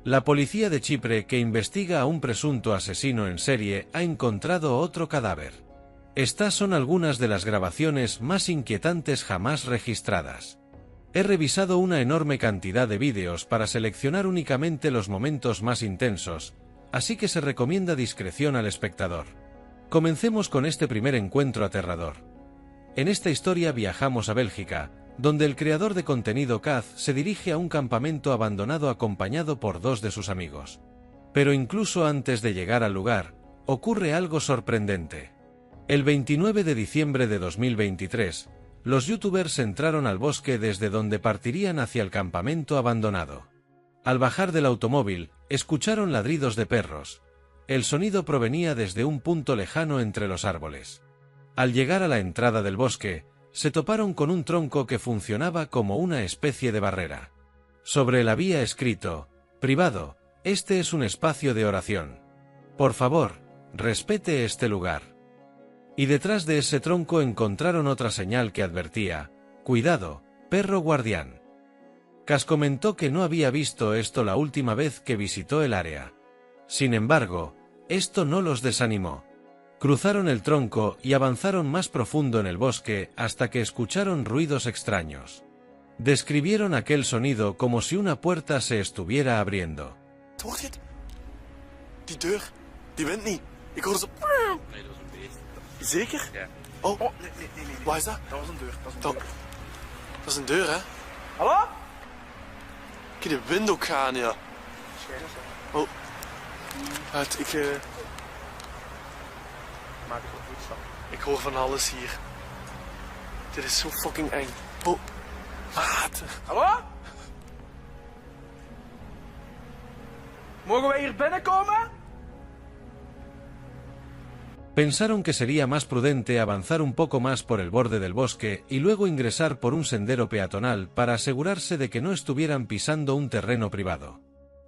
La policía de Chipre, que investiga a un presunto asesino en serie, ha encontrado otro cadáver. Estas son algunas de las grabaciones más inquietantes jamás registradas. He revisado una enorme cantidad de vídeos para seleccionar únicamente los momentos más intensos, así que se recomienda discreción al espectador. Comencemos con este primer encuentro aterrador. En esta historia viajamos a Bélgica, donde el creador de contenido Kaz se dirige a un campamento abandonado acompañado por dos de sus amigos. Pero incluso antes de llegar al lugar, ocurre algo sorprendente. El 29 de diciembre de 2023, los youtubers entraron al bosque desde donde partirían hacia el campamento abandonado. Al bajar del automóvil, escucharon ladridos de perros. El sonido provenía desde un punto lejano entre los árboles. Al llegar a la entrada del bosque, se toparon con un tronco que funcionaba como una especie de barrera. Sobre él había escrito: "Privado, este es un espacio de oración. Por favor, respete este lugar". Y detrás de ese tronco encontraron otra señal que advertía: "Cuidado, perro guardián". Kaz comentó que no había visto esto la última vez que visitó el área. Sin embargo, esto no los desanimó. Cruzaron el tronco y avanzaron más profundo en el bosque hasta que escucharon ruidos extraños. Describieron aquel sonido como si una puerta se estuviera abriendo. Hoort je het? Die deur, die wint niet. Ik hoor zo... Nee, dat was een beest. Zeker? Ja. Oh, Nee. waar is dat? Dat was een deur. Dat is een deur, hè? Hallo? Ik heb de wind ook gaan, ja. Schijnen zo. Oh. Uit, Maak het wel goed, stap. ik hoor van alles hier. Dit is zo fucking eng. Oh. Water. Hallo? Mogen wij hier binnenkomen? Pensaron que sería más prudente avanzar un poco más por el borde del bosque y luego ingresar por un sendero peatonal para asegurarse de que no estuvieran pisando un terreno privado.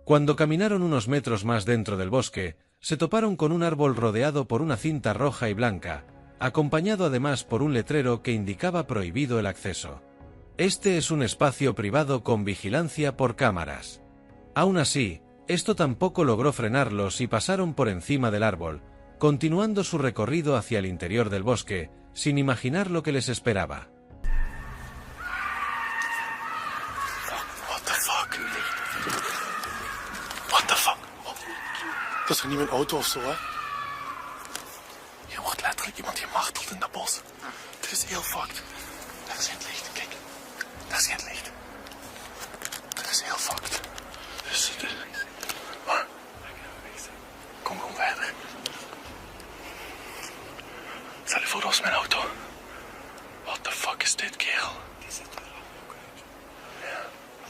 Cuando caminaron unos metros más dentro del bosque, se toparon con un árbol rodeado por una cinta roja y blanca, acompañado además por un letrero que indicaba prohibido el acceso. Este es un espacio privado con vigilancia por cámaras. Aún así, esto tampoco logró frenarlos y pasaron por encima del árbol, continuando su recorrido hacia el interior del bosque, sin imaginar lo que les esperaba. What the fuck? What the fuck? Oh. Dat is toch niet mijn auto of zo, hè? Hier wordt letterlijk iemand gemarteld in dat bos. Dit is heel fucked. Dat is geen licht, kijk. Dat is geen licht. Dit is heel fucked. Dus, waar? Kom gewoon verder. Stel je voor, dat was mijn auto. What the fuck is dit, kerel? Die zit er ook uit. Ja,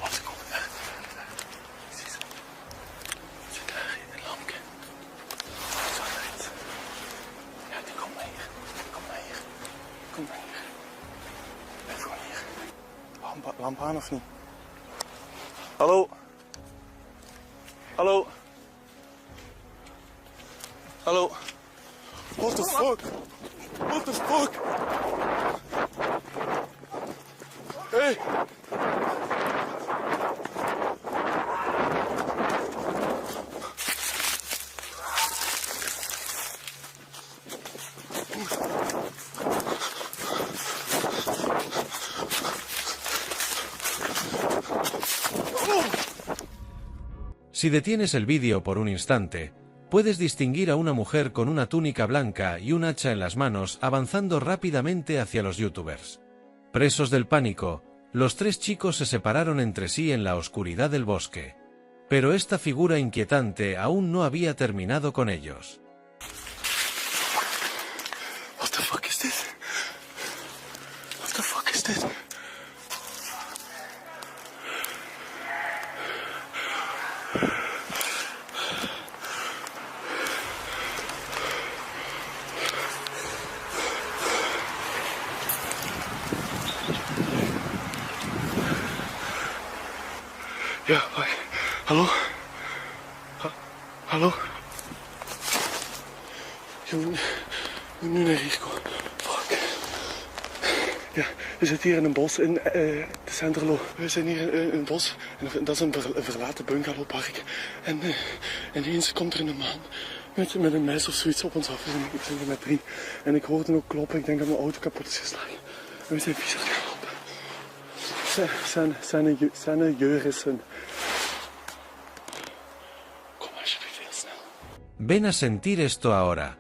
wat komt er? Precies. Zit daar in een lampje. Zo uit. Ja, die komt naar hier. Kom naar hier. Kom naar hier. Blijf gewoon hier. Lamp aan of niet? Hallo? Hallo? Hallo? What the fuck? What the fuck? Hey! Si detienes el vídeo por un instante, puedes distinguir a una mujer con una túnica blanca y un hacha en las manos avanzando rápidamente hacia los youtubers. Presos del pánico, los tres chicos se separaron entre sí en la oscuridad del bosque. Pero esta figura inquietante aún no había terminado con ellos. What the fuck is this? What the fuck is this? Ja, hallo? Hallo? Jongen, nu naar hier komen. Fuck. Ja, we zitten hier in een bos in Centerlo. We zijn hier in een bos en dat is een verlaten bungalowpark. En ineens komt er een man met een mes of zoiets op ons af. Ik ben er met 3. En ik hoorde ook kloppen. Ik denk dat mijn auto kapot is geslagen. En we zijn vies aan het lopen. Zijn Jurissen. Kom alsjeblieft heel snel. Ven a sentir esto ahora.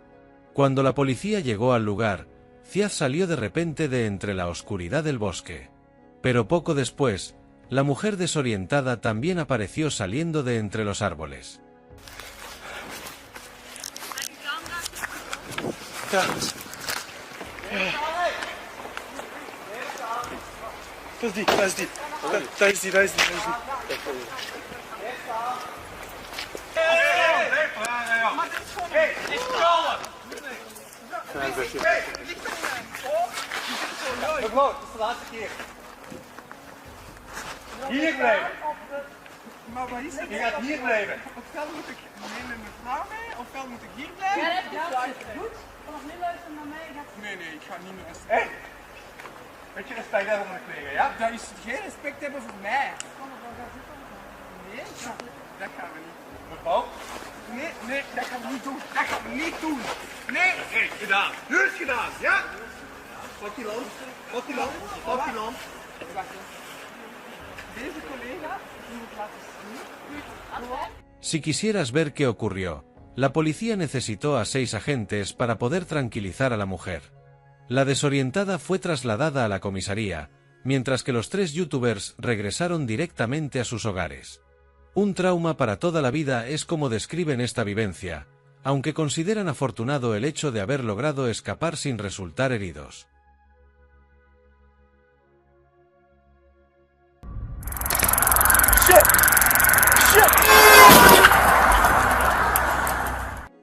Cuando la policía llegó al lugar, Ziad salió de repente de entre la oscuridad del bosque. Pero poco después, la mujer desorientada también apareció saliendo de entre los árboles. Ja. Dat is die. Mevrouw, dat is de laatste keer. Hier blijven. Maar wat is het? Je gaat hier blijven. Ofwel moet ik nemen mevrouw mee, ofwel moet ik hier blijven. Ja, dat is goed. Vanaf nu luisteren naar mij. Nee, ik ga niet meer luisteren. Hé! Beetje respect hebben voor de kleren, ja? Dat is geen respect hebben voor mij. Nee, dat gaan we niet. Mevrouw? Nee, dat gaan we niet doen. Dat gaan we niet doen. Nee! Hé, gedaan. Nu is gedaan, ja? Pak die lamp. Deze collega, die moet laten zien. Si quisieras ver qué ocurrió, la policía necesitó a 6 agentes para poder tranquilizar a la mujer. La desorientada fue trasladada a la comisaría, mientras que los 3 youtubers regresaron directamente a sus hogares. Un trauma para toda la vida es como describen esta vivencia, aunque consideran afortunado el hecho de haber logrado escapar sin resultar heridos.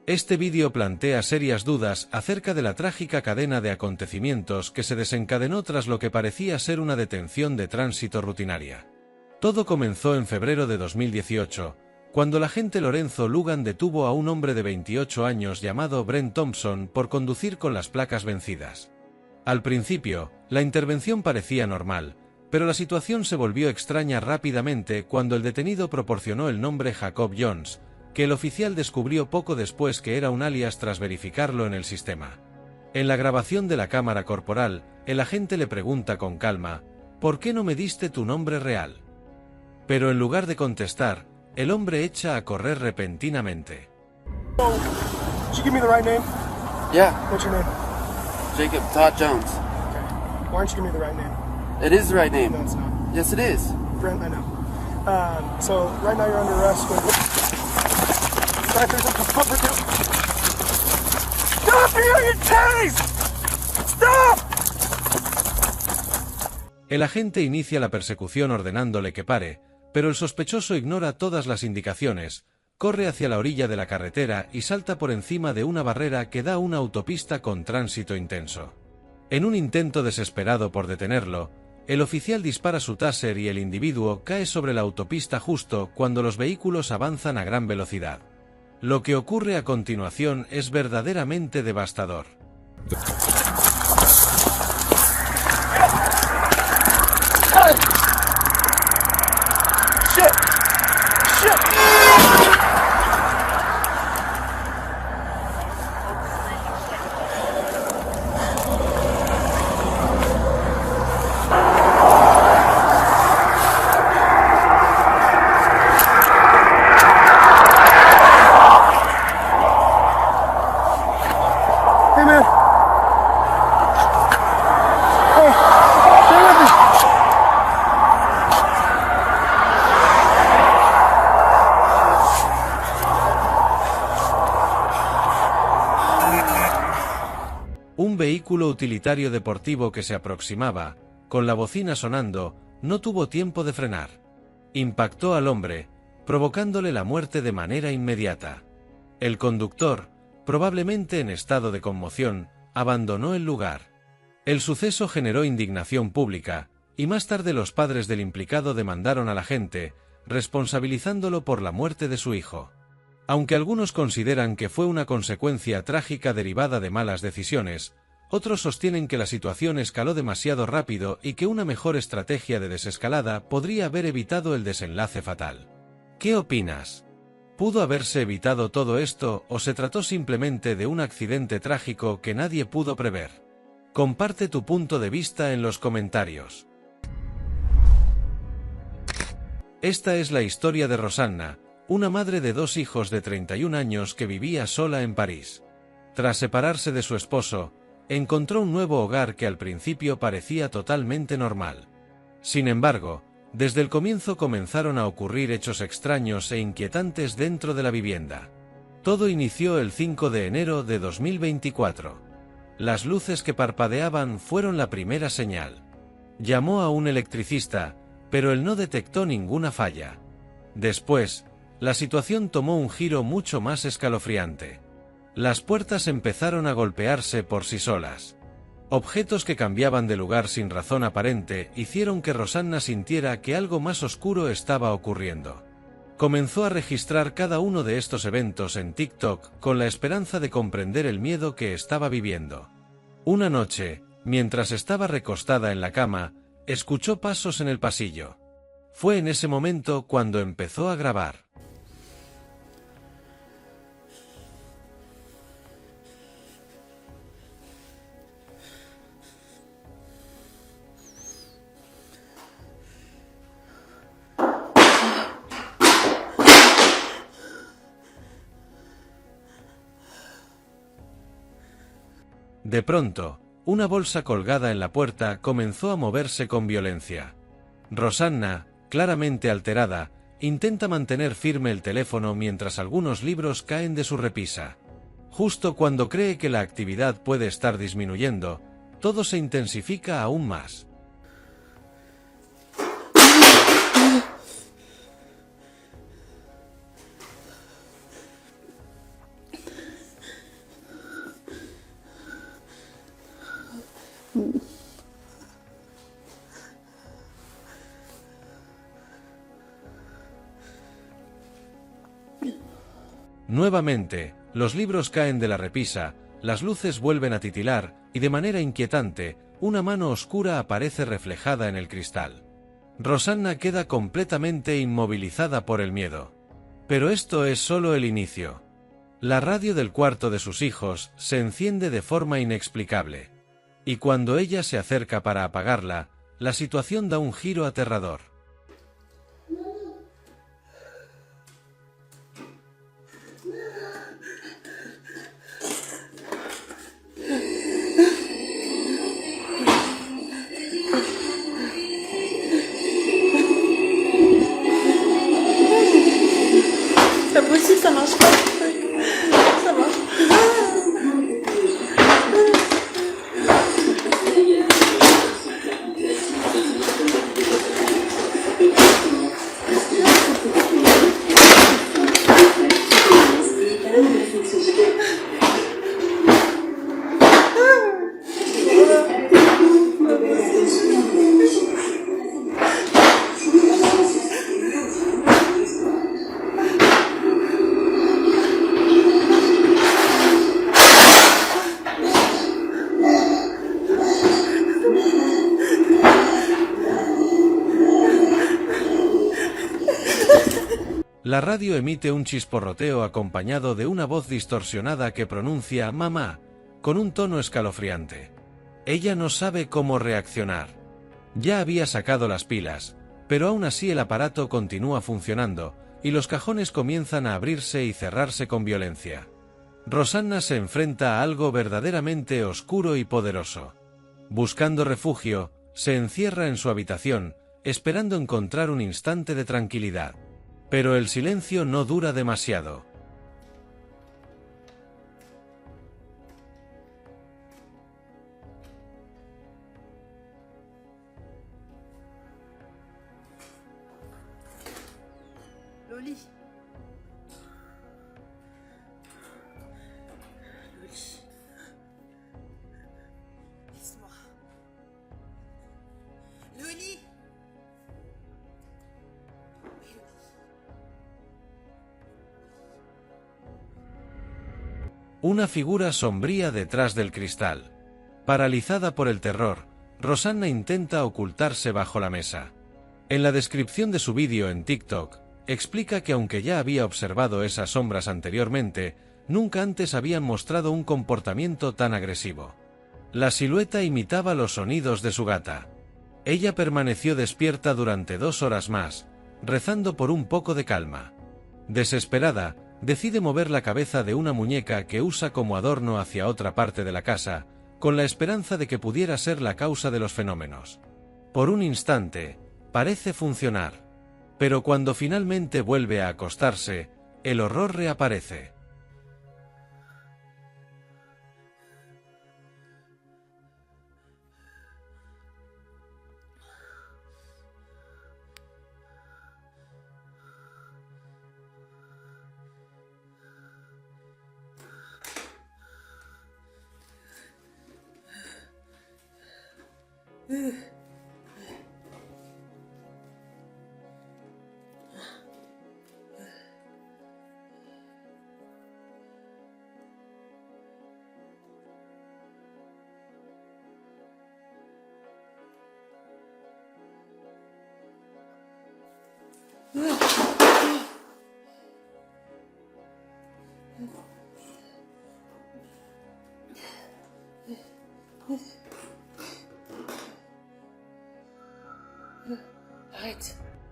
Este vídeo plantea serias dudas acerca de la trágica cadena de acontecimientos que se desencadenó tras lo que parecía ser una detención de tránsito rutinaria. Todo comenzó en febrero de 2018, cuando el agente Lorenzo Lugan detuvo a un hombre de 28 años llamado Brent Thompson por conducir con las placas vencidas. Al principio, la intervención parecía normal, pero la situación se volvió extraña rápidamente cuando el detenido proporcionó el nombre Jacob Jones, que el oficial descubrió poco después que era un alias tras verificarlo en el sistema. En la grabación de la cámara corporal, el agente le pregunta con calma, ¿por qué no me diste tu nombre real? Pero en lugar de contestar, el hombre echa a correr repentinamente. Did you give me the right name? Yeah, What's your name? Jacob Todd Jones. Why don't you give me the right name? It is the right name. No, it's not. Yes, it is. Brent, I know. So right now you're under arrest with... Stop here, you titties! Stop! El agente inicia la persecución ordenándole que pare, pero el sospechoso ignora todas las indicaciones, corre hacia la orilla de la carretera y salta por encima de una barrera que da a una autopista con tránsito intenso. En un intento desesperado por detenerlo, el oficial dispara su taser y el individuo cae sobre la autopista justo cuando los vehículos avanzan a gran velocidad. Lo que ocurre a continuación es verdaderamente devastador. Hey man, vehículo utilitario deportivo que se aproximaba, con la bocina sonando, no tuvo tiempo de frenar. Impactó al hombre, provocándole la muerte de manera inmediata. El conductor, probablemente en estado de conmoción, abandonó el lugar. El suceso generó indignación pública, y más tarde los padres del implicado demandaron al agente, responsabilizándolo por la muerte de su hijo. Aunque algunos consideran que fue una consecuencia trágica derivada de malas decisiones, otros sostienen que la situación escaló demasiado rápido y que una mejor estrategia de desescalada podría haber evitado el desenlace fatal. ¿Qué opinas? ¿Pudo haberse evitado todo esto o se trató simplemente de un accidente trágico que nadie pudo prever? Comparte tu punto de vista en los comentarios. Esta es la historia de Rosanna, una madre de 2 hijos de 31 años que vivía sola en París. Tras separarse de su esposo, encontró un nuevo hogar que al principio parecía totalmente normal. Sin embargo, desde el comienzo comenzaron a ocurrir hechos extraños e inquietantes dentro de la vivienda. Todo inició el 5 de enero de 2024. Las luces que parpadeaban fueron la primera señal. Llamó a un electricista, pero él no detectó ninguna falla. Después, la situación tomó un giro mucho más escalofriante. Las puertas empezaron a golpearse por sí solas. Objetos que cambiaban de lugar sin razón aparente hicieron que Rosanna sintiera que algo más oscuro estaba ocurriendo. Comenzó a registrar cada uno de estos eventos en TikTok con la esperanza de comprender el miedo que estaba viviendo. Una noche, mientras estaba recostada en la cama, escuchó pasos en el pasillo. Fue en ese momento cuando empezó a grabar. De pronto, una bolsa colgada en la puerta comenzó a moverse con violencia. Rosanna, claramente alterada, intenta mantener firme el teléfono mientras algunos libros caen de su repisa. Justo cuando cree que la actividad puede estar disminuyendo, todo se intensifica aún más. Nuevamente, los libros caen de la repisa, las luces vuelven a titilar, y de manera inquietante, una mano oscura aparece reflejada en el cristal. Rosanna queda completamente inmovilizada por el miedo. Pero esto es solo el inicio. La radio del cuarto de sus hijos se enciende de forma inexplicable. Y cuando ella se acerca para apagarla, la situación da un giro aterrador. Ça marche pas. Ça marche. La radio emite un chisporroteo acompañado de una voz distorsionada que pronuncia «mamá», con un tono escalofriante. Ella no sabe cómo reaccionar. Ya había sacado las pilas, pero aún así el aparato continúa funcionando, y los cajones comienzan a abrirse y cerrarse con violencia. Rosanna se enfrenta a algo verdaderamente oscuro y poderoso. Buscando refugio, se encierra en su habitación, esperando encontrar un instante de tranquilidad. Pero el silencio no dura demasiado. Una figura sombría detrás del cristal. Paralizada por el terror, Rosanna intenta ocultarse bajo la mesa. En la descripción de su vídeo en TikTok, explica que aunque ya había observado esas sombras anteriormente, nunca antes habían mostrado un comportamiento tan agresivo. La silueta imitaba los sonidos de su gata. Ella permaneció despierta durante 2 horas más, rezando por un poco de calma. Desesperada, decide mover la cabeza de una muñeca que usa como adorno hacia otra parte de la casa, con la esperanza de que pudiera ser la causa de los fenómenos. Por un instante, parece funcionar. Pero cuando finalmente vuelve a acostarse, el horror reaparece.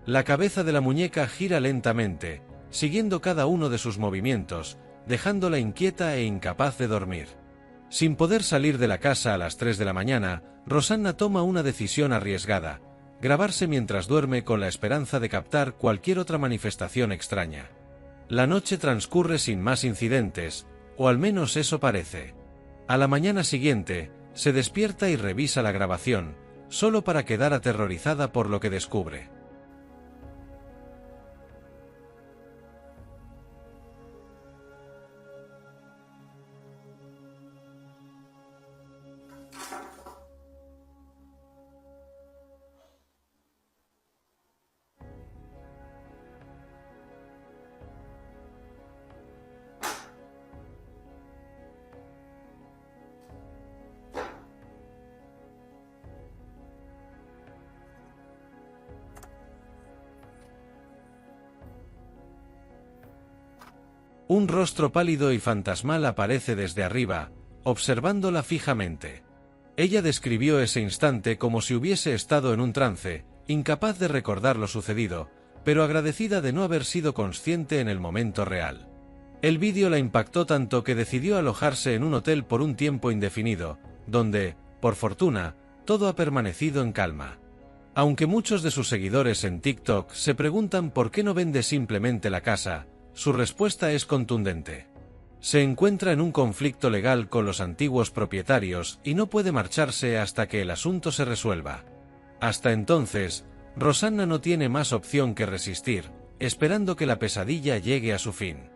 La cabeza de la muñeca gira lentamente, siguiendo cada uno de sus movimientos, dejándola inquieta e incapaz de dormir. Sin poder salir de la casa a las 3 de la mañana, Rosanna toma una decisión arriesgada: grabarse mientras duerme con la esperanza de captar cualquier otra manifestación extraña. La noche transcurre sin más incidentes, o al menos eso parece. A la mañana siguiente, se despierta y revisa la grabación, solo para quedar aterrorizada por lo que descubre. Un rostro pálido y fantasmal aparece desde arriba, observándola fijamente. Ella describió ese instante como si hubiese estado en un trance, incapaz de recordar lo sucedido, pero agradecida de no haber sido consciente en el momento real. El vídeo la impactó tanto que decidió alojarse en un hotel por un tiempo indefinido, donde, por fortuna, todo ha permanecido en calma. Aunque muchos de sus seguidores en TikTok se preguntan por qué no vende simplemente la casa, su respuesta es contundente. Se encuentra en un conflicto legal con los antiguos propietarios y no puede marcharse hasta que el asunto se resuelva. Hasta entonces, Rosanna no tiene más opción que resistir, esperando que la pesadilla llegue a su fin.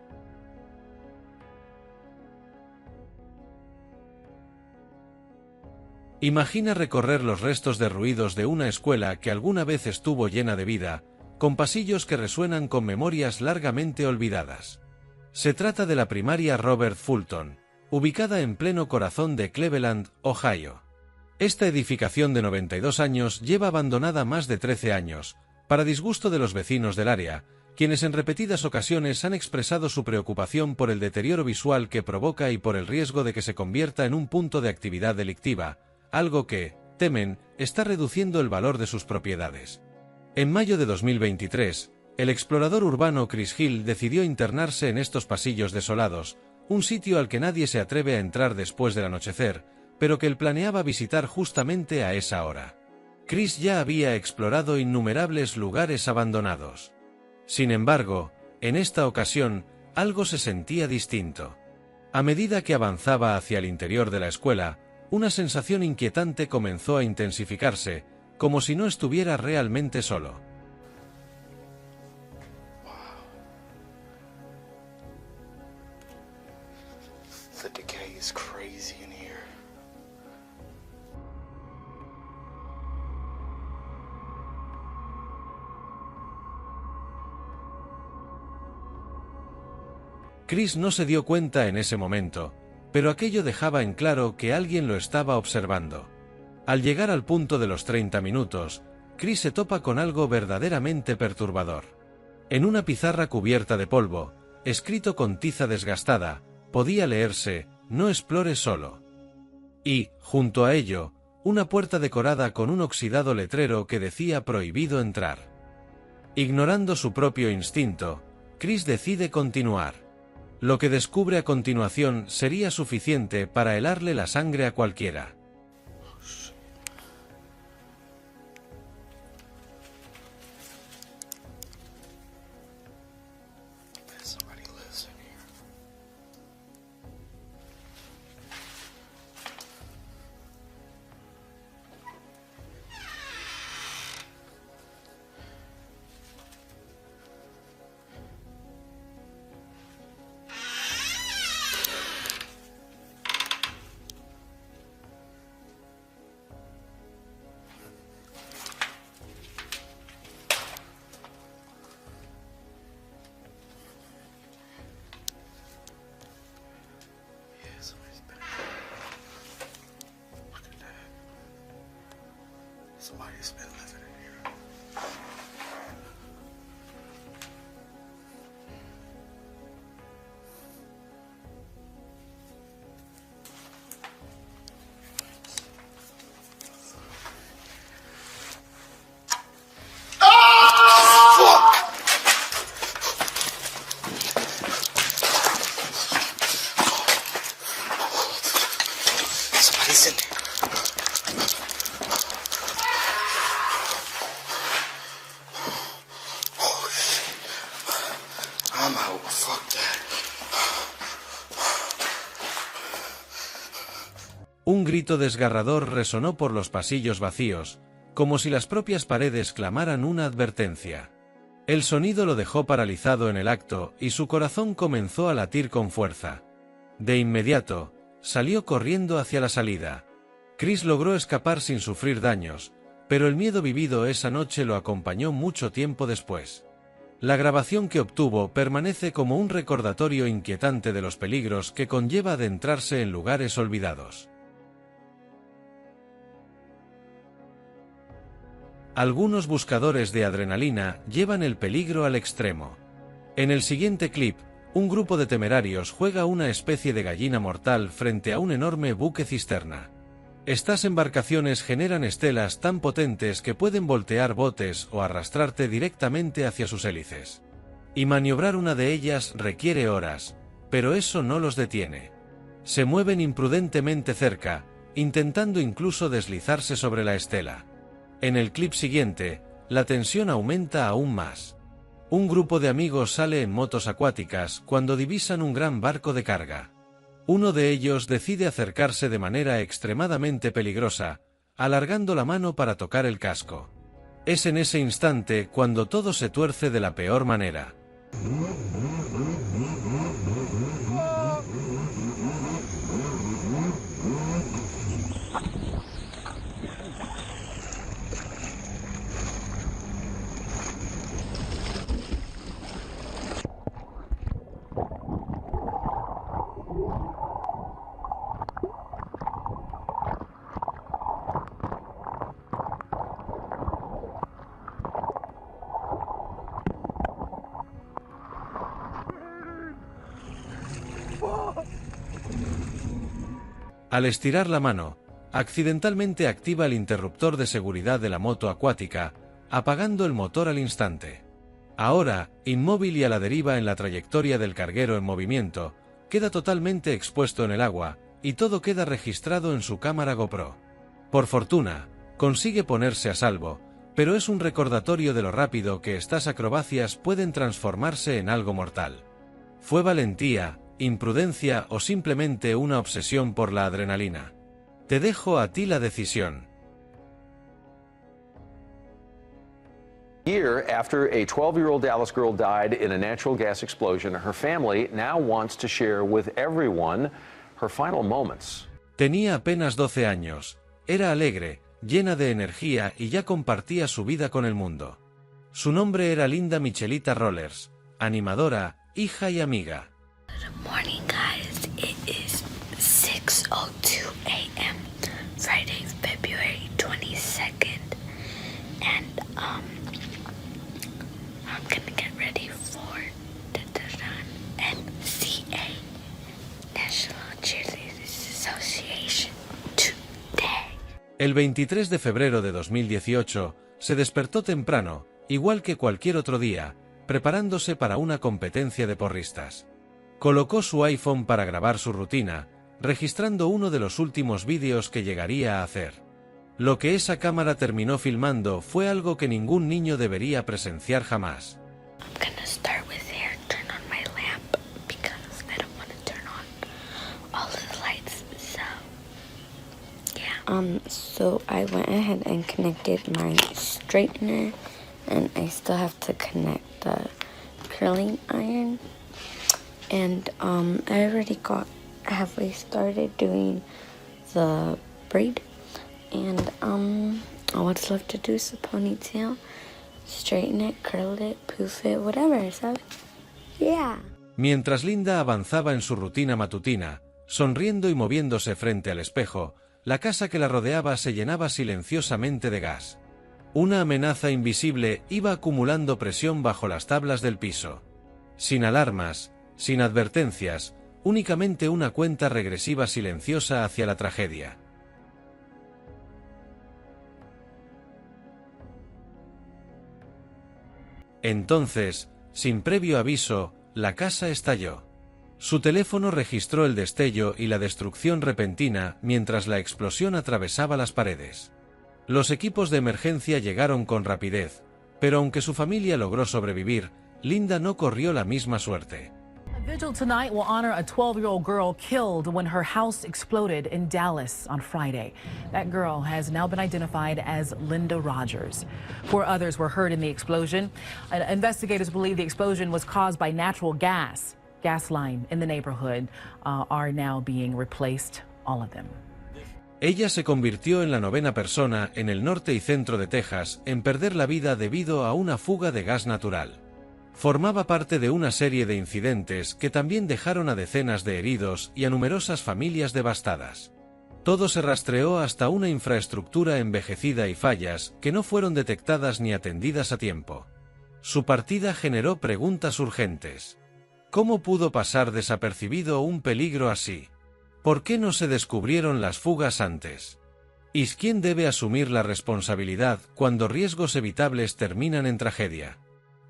Imagina recorrer los restos derruidos de una escuela que alguna vez estuvo llena de vida, con pasillos que resuenan con memorias largamente olvidadas. Se trata de la primaria Robert Fulton, ubicada en pleno corazón de Cleveland, Ohio. Esta edificación de 92 años lleva abandonada más de 13 años, para disgusto de los vecinos del área, quienes en repetidas ocasiones han expresado su preocupación por el deterioro visual que provoca y por el riesgo de que se convierta en un punto de actividad delictiva, algo que, temen, está reduciendo el valor de sus propiedades. En mayo de 2023, el explorador urbano Chris Hill decidió internarse en estos pasillos desolados, un sitio al que nadie se atreve a entrar después del anochecer, pero que él planeaba visitar justamente a esa hora. Chris ya había explorado innumerables lugares abandonados. Sin embargo, en esta ocasión, algo se sentía distinto. A medida que avanzaba hacia el interior de la escuela, una sensación inquietante comenzó a intensificarse, como si no estuviera realmente solo. The decay is crazy in here. Chris no se dio cuenta en ese momento, pero aquello dejaba en claro que alguien lo estaba observando. Al llegar al punto de los 30 minutos, Chris se topa con algo verdaderamente perturbador. En una pizarra cubierta de polvo, escrito con tiza desgastada, podía leerse: "No explore solo". Y, junto a ello, una puerta decorada con un oxidado letrero que decía "Prohibido entrar". Ignorando su propio instinto, Chris decide continuar. Lo que descubre a continuación sería suficiente para helarle la sangre a cualquiera. Somebody's been living in here. Somebody's in there. I'm out. Fuck that. Un grito desgarrador resonó por los pasillos vacíos, como si las propias paredes clamaran una advertencia. El sonido lo dejó paralizado en el acto y su corazón comenzó a latir con fuerza. De inmediato, salió corriendo hacia la salida. Chris logró escapar sin sufrir daños, pero el miedo vivido esa noche lo acompañó mucho tiempo después. La grabación que obtuvo permanece como un recordatorio inquietante de los peligros que conlleva adentrarse en lugares olvidados. Algunos buscadores de adrenalina llevan el peligro al extremo. En el siguiente clip, un grupo de temerarios juega una especie de gallina mortal frente a un enorme buque cisterna. Estas embarcaciones generan estelas tan potentes que pueden voltear botes o arrastrarte directamente hacia sus hélices. Y maniobrar una de ellas requiere horas, pero eso no los detiene. Se mueven imprudentemente cerca, intentando incluso deslizarse sobre la estela. En el clip siguiente, la tensión aumenta aún más. Un grupo de amigos sale en motos acuáticas cuando divisan un gran barco de carga. Uno de ellos decide acercarse de manera extremadamente peligrosa, alargando la mano para tocar el casco. Es en ese instante cuando todo se tuerce de la peor manera. Al estirar la mano, accidentalmente activa el interruptor de seguridad de la moto acuática, apagando el motor al instante. Ahora, inmóvil y a la deriva en la trayectoria del carguero en movimiento, queda totalmente expuesto en el agua, y todo queda registrado en su cámara GoPro. Por fortuna, consigue ponerse a salvo, pero es un recordatorio de lo rápido que estas acrobacias pueden transformarse en algo mortal. Fue valentía, imprudencia o simplemente una obsesión por la adrenalina. Te dejo a ti la decisión. Year after a 12-year-old Dallas girl died in a natural gas explosion, her family now wants to share with everyone her final moments. Tenía apenas 12 años, era alegre, llena de energía y ya compartía su vida con el mundo. Su nombre era Linda Michelita Rollers, animadora, hija y amiga. Good morning, guys. It is 6:02 a.m. Friday, February 22nd, and I'm gonna get ready for the NCA, National Cheerleaders Association, today. El 23 de febrero de 2018 se despertó temprano, igual que cualquier otro día, preparándose para una competencia de porristas. Colocó su iPhone para grabar su rutina, registrando uno de los últimos vídeos que llegaría a hacer. Lo que esa cámara terminó filmando fue algo que ningún niño debería presenciar jamás. I'm gonna start with here, turn on my lamp, because I don't want to turn on all of the lights, so, yeah. So I went ahead and connected my straightener, and I still have to connect the curling iron. And I already got halfway started doing the braid, and all what's left to do is the ponytail, straighten it, curl it, poof it, whatever, ¿sabes? Yeah. Mientras Linda avanzaba en su rutina matutina, sonriendo y moviéndose frente al espejo, la casa que la rodeaba se llenaba silenciosamente de gas. Una amenaza invisible iba acumulando presión bajo las tablas del piso. Sin alarmas, sin advertencias, únicamente una cuenta regresiva silenciosa hacia la tragedia. Entonces, sin previo aviso, la casa estalló. Su teléfono registró el destello y la destrucción repentina mientras la explosión atravesaba las paredes. Los equipos de emergencia llegaron con rapidez, pero aunque su familia logró sobrevivir, Linda no corrió la misma suerte. A vigil tonight will honor a 12-year-old girl killed when her house exploded in Dallas on Friday. That girl has now been identified as Linda Rogers. 4 others were hurt in the explosion. Investigators believe the explosion was caused by natural gas. Gas line in the neighborhood are now being replaced, all of them. Ella se convirtió en la 9ª persona en el norte y centro de Texas en perder la vida debido a una fuga de gas natural. Formaba parte de una serie de incidentes que también dejaron a decenas de heridos y a numerosas familias devastadas. Todo se rastreó hasta una infraestructura envejecida y fallas que no fueron detectadas ni atendidas a tiempo. Su partida generó preguntas urgentes. ¿Cómo pudo pasar desapercibido un peligro así? ¿Por qué no se descubrieron las fugas antes? ¿Y quién debe asumir la responsabilidad cuando riesgos evitables terminan en tragedia?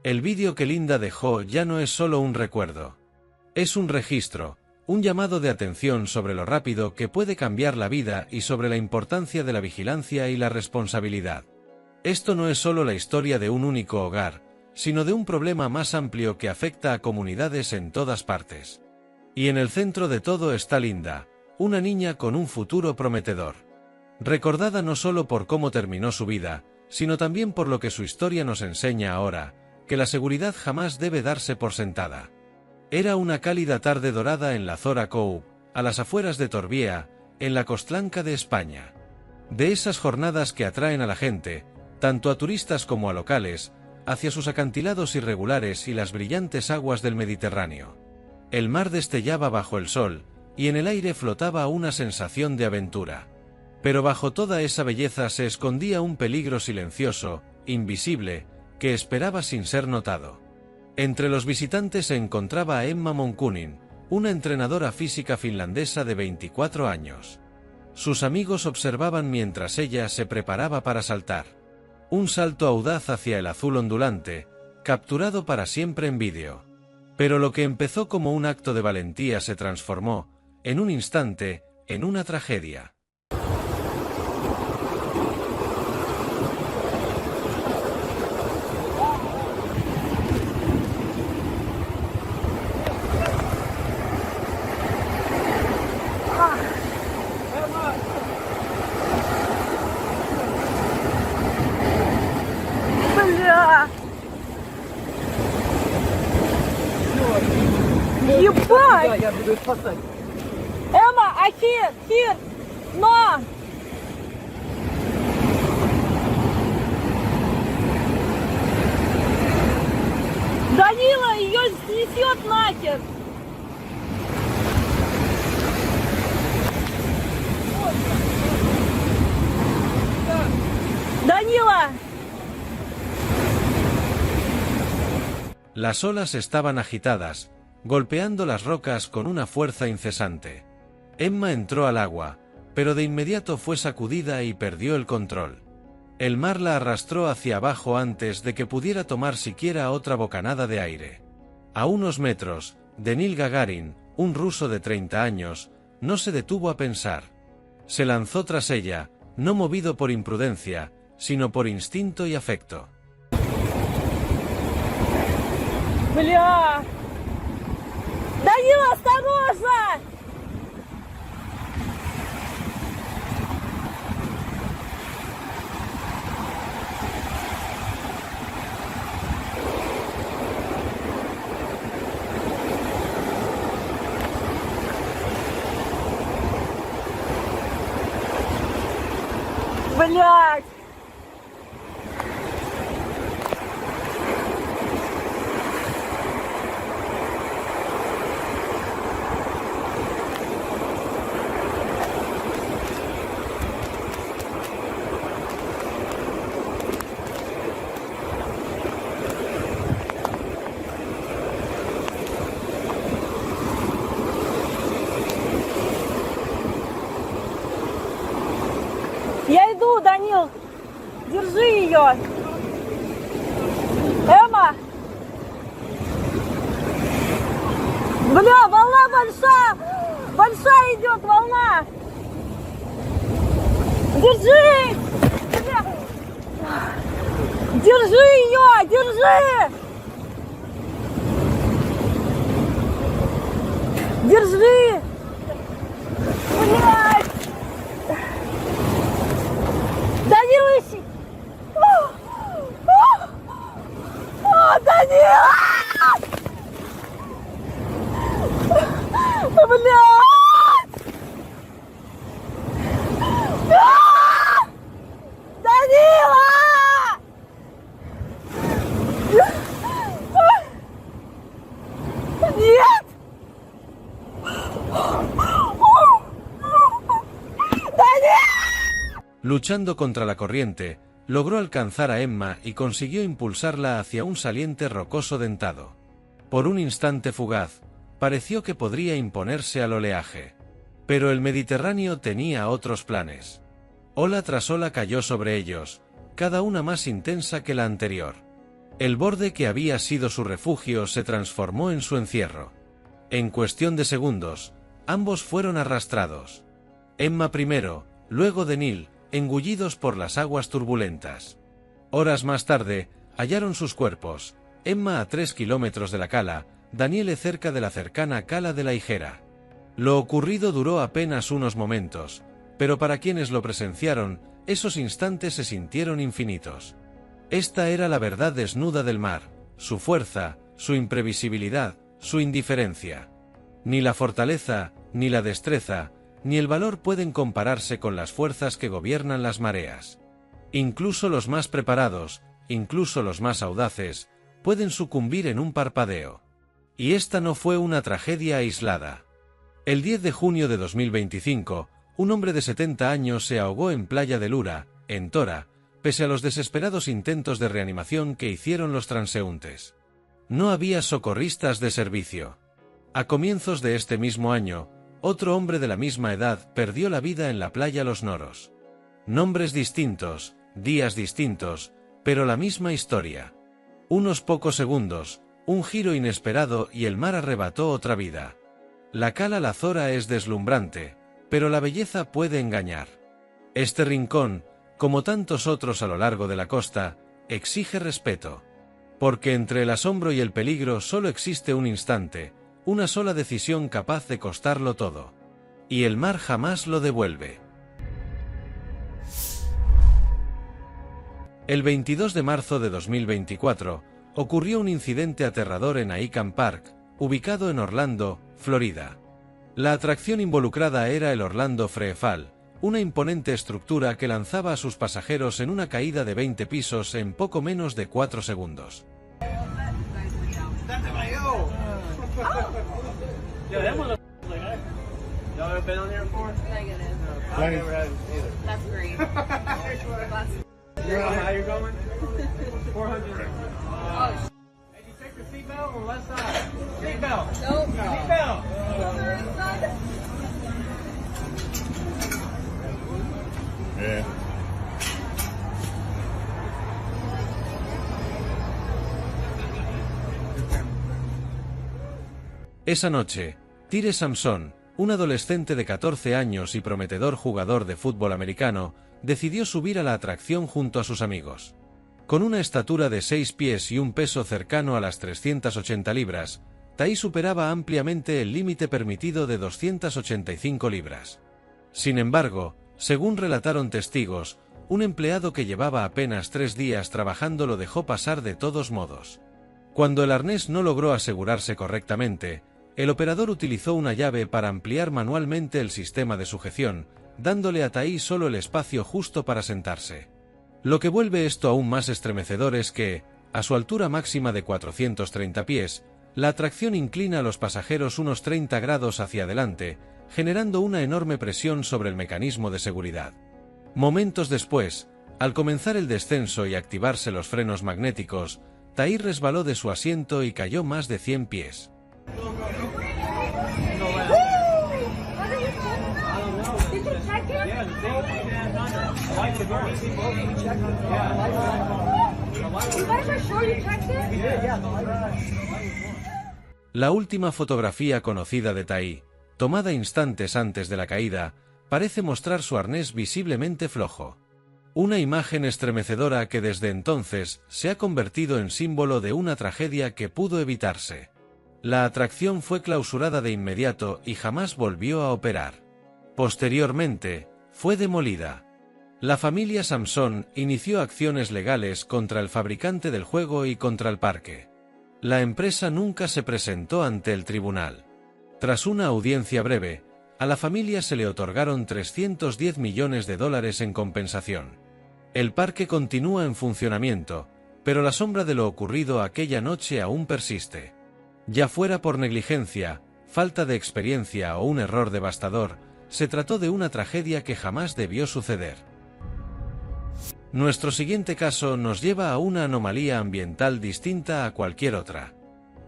El vídeo que Linda dejó ya no es solo un recuerdo. Es un registro, un llamado de atención sobre lo rápido que puede cambiar la vida y sobre la importancia de la vigilancia y la responsabilidad. Esto no es solo la historia de un único hogar, sino de un problema más amplio que afecta a comunidades en todas partes. Y en el centro de todo está Linda, una niña con un futuro prometedor. Recordada no solo por cómo terminó su vida, sino también por lo que su historia nos enseña ahora, que la seguridad jamás debe darse por sentada. Era una cálida tarde dorada en la Zora Cove, a las afueras de Torbiea, en la Costlanca de España. De esas jornadas que atraen a la gente, tanto a turistas como a locales, hacia sus acantilados irregulares y las brillantes aguas del Mediterráneo. El mar destellaba bajo el sol, y en el aire flotaba una sensación de aventura. Pero bajo toda esa belleza se escondía un peligro silencioso, invisible, que esperaba sin ser notado. Entre los visitantes se encontraba a Emma Monkunin, una entrenadora física finlandesa de 24 años. Sus amigos observaban mientras ella se preparaba para saltar. Un salto audaz hacia el azul ondulante, capturado para siempre en vídeo. Pero lo que empezó como un acto de valentía se transformó, en un instante, en una tragedia. Ебать! Я буду спасать. Эмма, Ахир, Хир, но! Данила, ее снесет нахер! Las olas estaban agitadas, golpeando las rocas con una fuerza incesante. Emma entró al agua, pero de inmediato fue sacudida y perdió el control. El mar la arrastró hacia abajo antes de que pudiera tomar siquiera otra bocanada de aire. A unos metros, Danil Gagarin, un ruso de 30 años, no se detuvo a pensar. Se lanzó tras ella, no movido por imprudencia, sino por instinto y afecto. Бля! Данил, осторожно! Блядь! Я иду, Данил. Держи ее. Эмма. Бля, волна большая. Большая идет волна. Держи. Бля. Держи ее, держи. Держи. Блядь. Данил, ищи! Данил! Блядь! Данила! Нет! Luchando contra la corriente, logró alcanzar a Emma y consiguió impulsarla hacia un saliente rocoso dentado. Por un instante fugaz, pareció que podría imponerse al oleaje. Pero el Mediterráneo tenía otros planes. Ola tras ola cayó sobre ellos, cada una más intensa que la anterior. El borde que había sido su refugio se transformó en su encierro. En cuestión de segundos, ambos fueron arrastrados. Emma primero, luego Danil, engullidos por las aguas turbulentas. Horas más tarde, hallaron sus cuerpos, Emma a 3 kilómetros de la cala, Daniele cerca de la cercana cala de la Higuera. Lo ocurrido duró apenas unos momentos, pero para quienes lo presenciaron, esos instantes se sintieron infinitos. Esta era la verdad desnuda del mar, su fuerza, su imprevisibilidad, su indiferencia. Ni la fortaleza, ni la destreza, ni el valor pueden compararse con las fuerzas que gobiernan las mareas. Incluso los más preparados, incluso los más audaces, pueden sucumbir en un parpadeo. Y esta no fue una tragedia aislada. El 10 de junio de 2025, un hombre de 70 años se ahogó en Playa del Ura, en Tora, pese a los desesperados intentos de reanimación que hicieron los transeúntes. No había socorristas de servicio. A comienzos de este mismo año, otro hombre de la misma edad perdió la vida en la playa Los Noros. Nombres distintos, días distintos, pero la misma historia. Unos pocos segundos, un giro inesperado y el mar arrebató otra vida. La cala La Zora es deslumbrante, pero la belleza puede engañar. Este rincón, como tantos otros a lo largo de la costa, exige respeto. Porque entre el asombro y el peligro solo existe un instante, una sola decisión capaz de costarlo todo. Y el mar jamás lo devuelve. El 22 de marzo de 2024, ocurrió un incidente aterrador en Icahn Park, ubicado en Orlando, Florida. La atracción involucrada era el Orlando Free Fall, una imponente estructura que lanzaba a sus pasajeros en una caída de 20 pisos en poco menos de 4 segundos. Yo, that one looks like that. Y'all ever been on there before? Negative. No, I never have either. That's great. You know how you're going? 400. Oh, Hey, you check your seatbelt? Seatbelt. Nope. Seatbelt. Yeah. Esa noche, Tyre Sampson, un adolescente de 14 años y prometedor jugador de fútbol americano, decidió subir a la atracción junto a sus amigos. Con una estatura de 6 pies y un peso cercano a las 380 libras, Tai superaba ampliamente el límite permitido de 285 libras. Sin embargo, según relataron testigos, un empleado que llevaba apenas 3 días trabajando lo dejó pasar de todos modos. Cuando el arnés no logró asegurarse correctamente, el operador utilizó una llave para ampliar manualmente el sistema de sujeción, dándole a Tai solo el espacio justo para sentarse. Lo que vuelve esto aún más estremecedor es que, a su altura máxima de 430 pies, la atracción inclina a los pasajeros unos 30 grados hacia adelante, generando una enorme presión sobre el mecanismo de seguridad. Momentos después, al comenzar el descenso y activarse los frenos magnéticos, Tai resbaló de su asiento y cayó más de 100 pies. La última fotografía conocida de Tai, tomada instantes antes de la caída, parece mostrar su arnés visiblemente flojo. Una imagen estremecedora que desde entonces se ha convertido en símbolo de una tragedia que pudo evitarse. La atracción fue clausurada de inmediato y jamás volvió a operar. Posteriormente, fue demolida. La familia Sampson inició acciones legales contra el fabricante del juego y contra el parque. La empresa nunca se presentó ante el tribunal. Tras una audiencia breve, a la familia se le otorgaron $310 millones en compensación. El parque continúa en funcionamiento, pero la sombra de lo ocurrido aquella noche aún persiste. Ya fuera por negligencia, falta de experiencia o un error devastador, se trató de una tragedia que jamás debió suceder. Nuestro siguiente caso nos lleva a una anomalía ambiental distinta a cualquier otra.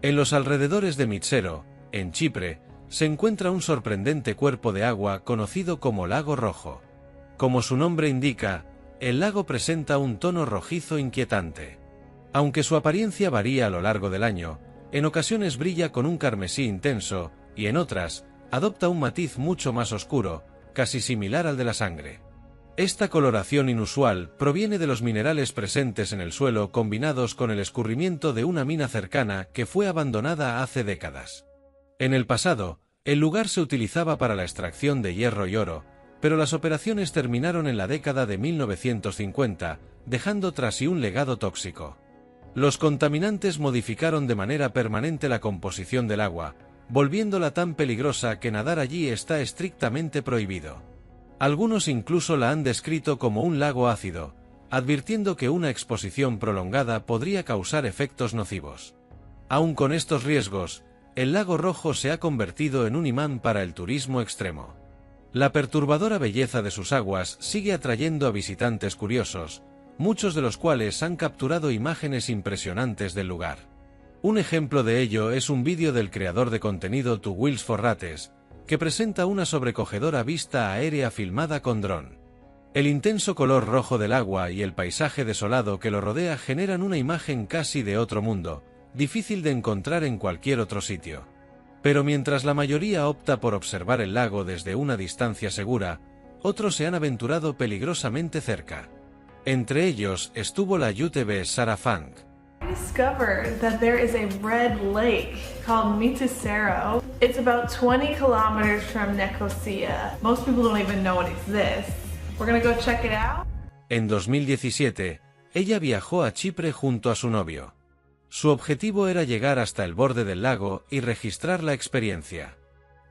En los alrededores de Mitsero, en Chipre, se encuentra un sorprendente cuerpo de agua conocido como Lago Rojo. Como su nombre indica, el lago presenta un tono rojizo inquietante. Aunque su apariencia varía a lo largo del año, en ocasiones brilla con un carmesí intenso, y en otras, adopta un matiz mucho más oscuro, casi similar al de la sangre. Esta coloración inusual proviene de los minerales presentes en el suelo combinados con el escurrimiento de una mina cercana que fue abandonada hace décadas. En el pasado, el lugar se utilizaba para la extracción de hierro y oro, pero las operaciones terminaron en la década de 1950, dejando tras sí un legado tóxico. Los contaminantes modificaron de manera permanente la composición del agua, volviéndola tan peligrosa que nadar allí está estrictamente prohibido. Algunos incluso la han descrito como un lago ácido, advirtiendo que una exposición prolongada podría causar efectos nocivos. Aun con estos riesgos, el lago Rojo se ha convertido en un imán para el turismo extremo. La perturbadora belleza de sus aguas sigue atrayendo a visitantes curiosos, muchos de los cuales han capturado imágenes impresionantes del lugar. Un ejemplo de ello es un vídeo del creador de contenido Two Wheels for Rates, que presenta una sobrecogedora vista aérea filmada con dron. El intenso color rojo del agua y el paisaje desolado que lo rodea generan una imagen casi de otro mundo, difícil de encontrar en cualquier otro sitio. Pero mientras la mayoría opta por observar el lago desde una distancia segura, otros se han aventurado peligrosamente cerca. Entre ellos estuvo la YouTuber Sarah Funk. I discovered that there is a red lake called Mitsero. It's about 20 kilometers from Nicosia. Most people don't even know it exists. We're gonna go check it out. En 2017, ella viajó a Chipre junto a su novio. Su objetivo era llegar hasta el borde del lago y registrar la experiencia.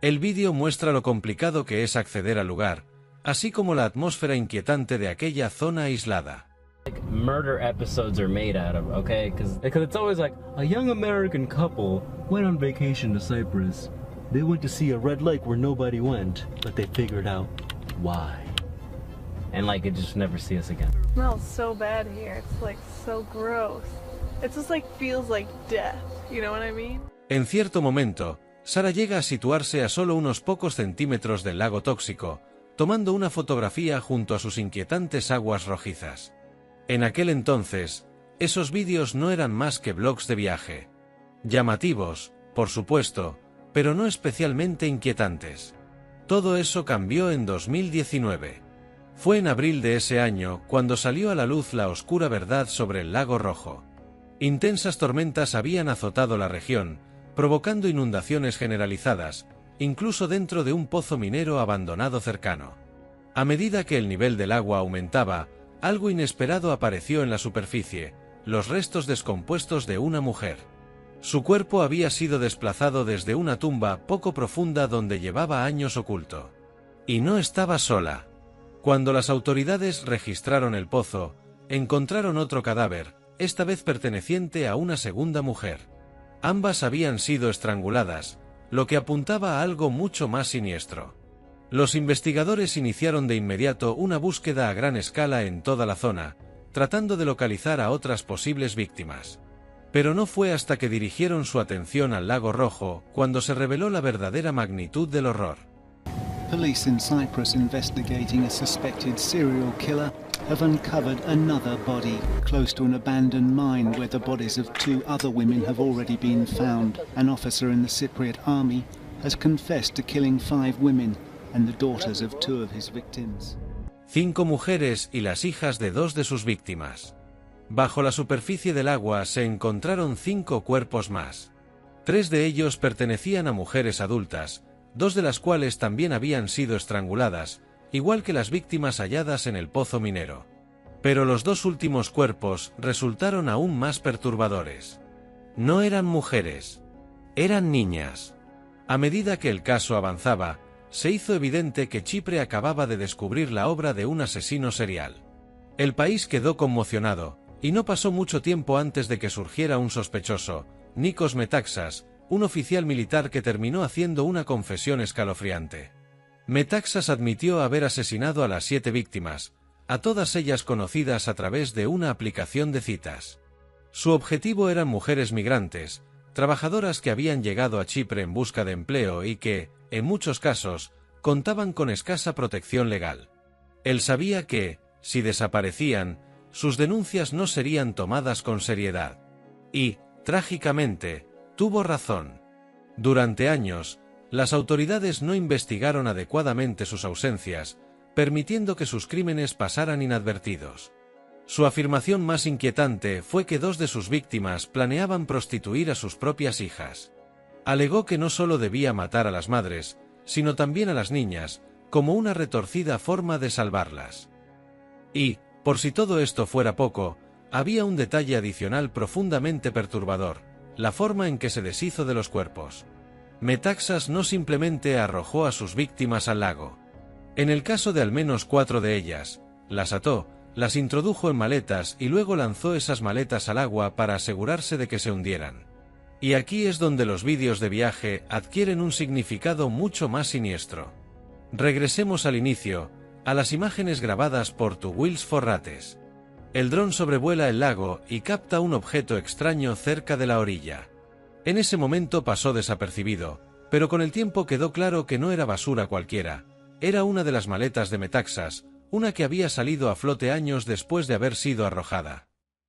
El vídeo muestra lo complicado que es acceder al lugar, así como la atmósfera inquietante de aquella zona aislada. Murder episodes are made out of, okay? Because it's always like a young American couple went on vacation to Cyprus. They went to see a red lake where nobody went, but they figured out why. And like it just never see us again. It smells so bad here. It's like so gross. It just like feels like death. You know what I mean? En cierto momento, Sarah llega a situarse a solo unos pocos centímetros del lago tóxico, tomando una fotografía junto a sus inquietantes aguas rojizas. En aquel entonces, esos vídeos no eran más que blogs de viaje. Llamativos, por supuesto, pero no especialmente inquietantes. Todo eso cambió en 2019. Fue en abril de ese año cuando salió a la luz la oscura verdad sobre el lago Rojo. Intensas tormentas habían azotado la región, provocando inundaciones generalizadas, incluso dentro de un pozo minero abandonado cercano. A medida que el nivel del agua aumentaba, algo inesperado apareció en la superficie: los restos descompuestos de una mujer. Su cuerpo había sido desplazado desde una tumba poco profunda donde llevaba años oculto. Y no estaba sola. Cuando las autoridades registraron el pozo, encontraron otro cadáver, esta vez perteneciente a una segunda mujer. Ambas habían sido estranguladas, lo que apuntaba a algo mucho más siniestro. Los investigadores iniciaron de inmediato una búsqueda a gran escala en toda la zona, tratando de localizar a otras posibles víctimas. Pero no fue hasta que dirigieron su atención al lago Rojo cuando se reveló la verdadera magnitud del horror. Police in Cyprus investigating a suspected serial killer have uncovered another body close to an abandoned mine where the bodies of 2 other women have already been found. An officer in the Cypriot army has confessed to killing 5 women and the daughters of 2 of his victims. 5 mujeres y las hijas de 2 de sus víctimas. Bajo la superficie del agua se encontraron 5 cuerpos más. 3 de ellos pertenecían a mujeres adultas, 2 de las cuales también habían sido estranguladas, igual que las víctimas halladas en el pozo minero. Pero los 2 últimos cuerpos resultaron aún más perturbadores. No eran mujeres, eran niñas. A medida que el caso avanzaba, se hizo evidente que Chipre acababa de descubrir la obra de un asesino serial. El país quedó conmocionado, y no pasó mucho tiempo antes de que surgiera un sospechoso, Nikos Metaxas, un oficial militar que terminó haciendo una confesión escalofriante. Metaxas admitió haber asesinado a las 7 víctimas, a todas ellas conocidas a través de una aplicación de citas. Su objetivo eran mujeres migrantes, trabajadoras que habían llegado a Chipre en busca de empleo y que, en muchos casos, contaban con escasa protección legal. Él sabía que, si desaparecían, sus denuncias no serían tomadas con seriedad. Y, trágicamente, tuvo razón. Durante años, las autoridades no investigaron adecuadamente sus ausencias, permitiendo que sus crímenes pasaran inadvertidos. Su afirmación más inquietante fue que 2 de sus víctimas planeaban prostituir a sus propias hijas. Alegó que no solo debía matar a las madres, sino también a las niñas, como una retorcida forma de salvarlas. Y, por si todo esto fuera poco, había un detalle adicional profundamente perturbador: la forma en que se deshizo de los cuerpos. Metaxas no simplemente arrojó a sus víctimas al lago. En el caso de al menos 4 de ellas, las ató, las introdujo en maletas y luego lanzó esas maletas al agua para asegurarse de que se hundieran. Y aquí es donde los vídeos de viaje adquieren un significado mucho más siniestro. Regresemos al inicio, a las imágenes grabadas por Two Wheels for Rates. El dron sobrevuela el lago y capta un objeto extraño cerca de la orilla. En ese momento pasó desapercibido, pero con el tiempo quedó claro que no era basura cualquiera, era una de las maletas de Metaxas, una que había salido a flote años después de haber sido arrojada.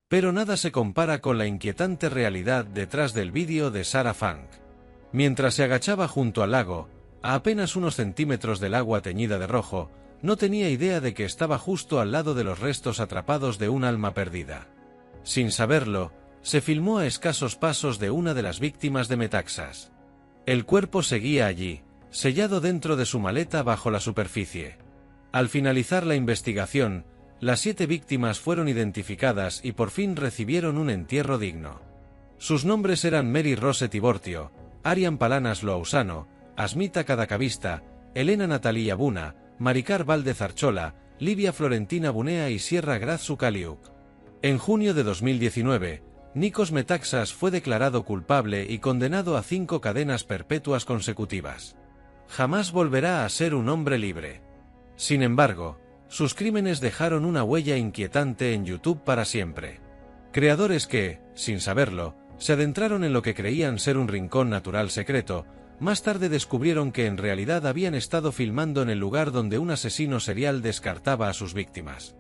Pero nada se compara con la inquietante realidad detrás del vídeo de Sarah Funk. Mientras se agachaba junto al lago, a apenas unos centímetros del agua teñida de rojo, no tenía idea de que estaba justo al lado de los restos atrapados de un alma perdida. Sin saberlo, se filmó a escasos pasos de una de las víctimas de Metaxas. El cuerpo seguía allí, sellado dentro de su maleta bajo la superficie. Al finalizar la investigación, las 7 víctimas fueron identificadas y por fin recibieron un entierro digno. Sus nombres eran Mary Rose Tibortio, Arian Palanas Lousano, Asmita Kadakavista, Elena Natalia Buna, Maricar Valdez Archola, Livia Florentina Bunea y Sierra Grazu Kaliuk. En junio de 2019, Nikos Metaxas fue declarado culpable y condenado a 5 cadenas perpetuas consecutivas. Jamás volverá a ser un hombre libre. Sin embargo, sus crímenes dejaron una huella inquietante en YouTube para siempre. Creadores que, sin saberlo, Se adentraron en lo que creían ser un rincón natural secreto. Más tarde descubrieron que en realidad habían estado filmando en el lugar donde un asesino serial descartaba a sus víctimas.